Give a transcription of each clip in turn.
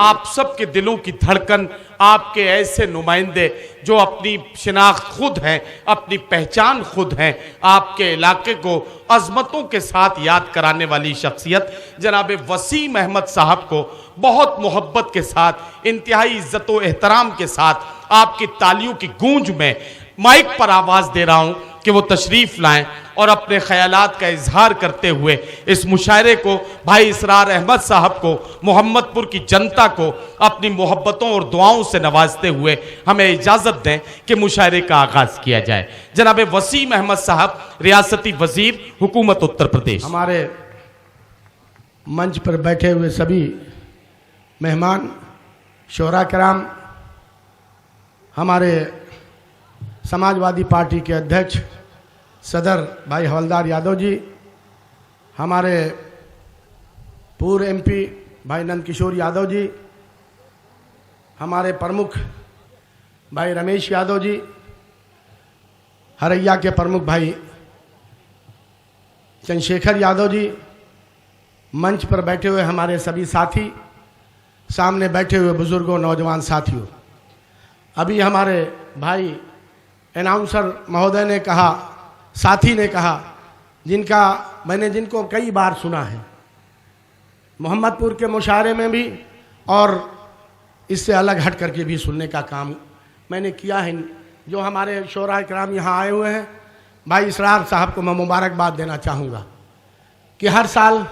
आप सबके दिलों की धड़कन, आपके ऐसे नुमाइंदे जो अपनी शिनाख्त खुद हैं, अपनी पहचान खुद हैं, आपके इलाके को अजमतों के साथ याद कराने वाली शख्सियत जनाब वसीम अहमद साहब को बहुत मोहब्बत के साथ, इंतहाई इज्जत व एहतराम के साथ आपकी तालियों की गूंज में माइक पर आवाज़ दे रहा हूँ कि वो तशरीफ़ लाएं और अपने ख्यालात का इजहार करते हुए इस मुशायरे को भाई इसरार अहमद साहब को, मोहम्मदपुर की जनता को अपनी मोहब्बतों और दुआओं से नवाजते हुए हमें इजाज़त दें कि मुशायरे का आगाज़ किया जाए। जनाब वसीम अहमद साहब, रियासती वज़ीर, हुकूमत उत्तर प्रदेश। हमारे मंच पर बैठे हुए सभी मेहमान, शोरा कराम, हमारे समाजवादी पार्टी के अध्यक्ष सदर भाई हवलदार यादव जी, हमारे पूर्व एमपी भाई नंदकिशोर यादव जी, हमारे प्रमुख भाई रमेश यादव जी, हरैया के प्रमुख भाई चंद्रशेखर यादव जी, मंच पर बैठे हुए हमारे सभी साथी, सामने बैठे हुए बुजुर्गों, नौजवान साथियों। अभी हमारे भाई अनाउंसर महोदय ने कहा, साथी ने कहा, मैंने जिनको कई बार सुना है मोहम्मदपुर के मुशायरे में भी और इससे अलग हट करके भी सुनने का काम मैंने किया है। जो हमारे शोरा कराम यहाँ आए हुए हैं, भाई इसरार साहब को मैं मुबारकबाद देना चाहूँगा कि हर साल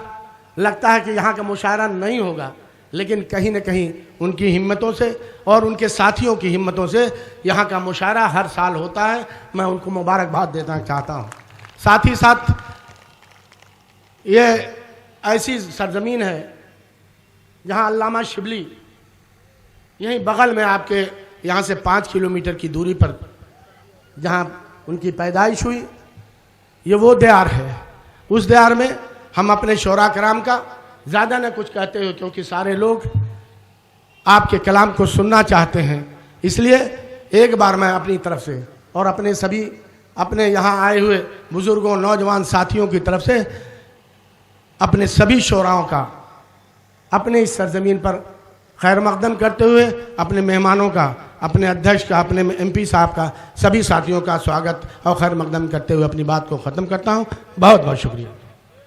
लगता है कि यहाँ का मुशायरा नहीं होगा, लेकिन कहीं न कहीं उनकी हिम्मतों से और उनके साथियों की हिम्मतों से यहाँ का मुशायरा हर साल होता है। मैं उनको मुबारकबाद देना चाहता हूँ। साथ ही साथ ये ऐसी सरजमीन है जहाँ अल्लामा शिबली यहीं बगल में, आपके यहाँ से 5 किलोमीटर की दूरी पर जहाँ उनकी पैदाइश हुई, ये वो दयार है। उस दयार में हम अपने शोरा कराम का ज़्यादा न कुछ कहते हो, क्योंकि सारे लोग आपके कलाम को सुनना चाहते हैं। इसलिए एक बार मैं अपनी तरफ से और अपने सभी अपने यहाँ आए हुए बुज़ुर्गों, नौजवान साथियों की तरफ से अपने सभी शोराओं का अपने इस सरजमीन पर खैर मकदम करते हुए, अपने मेहमानों का, अपने अध्यक्ष का, अपने एमपी साहब का, सभी साथियों का स्वागत और खैर मकदम करते हुए अपनी बात को ख़त्म करता हूँ। बहुत बहुत शुक्रिया।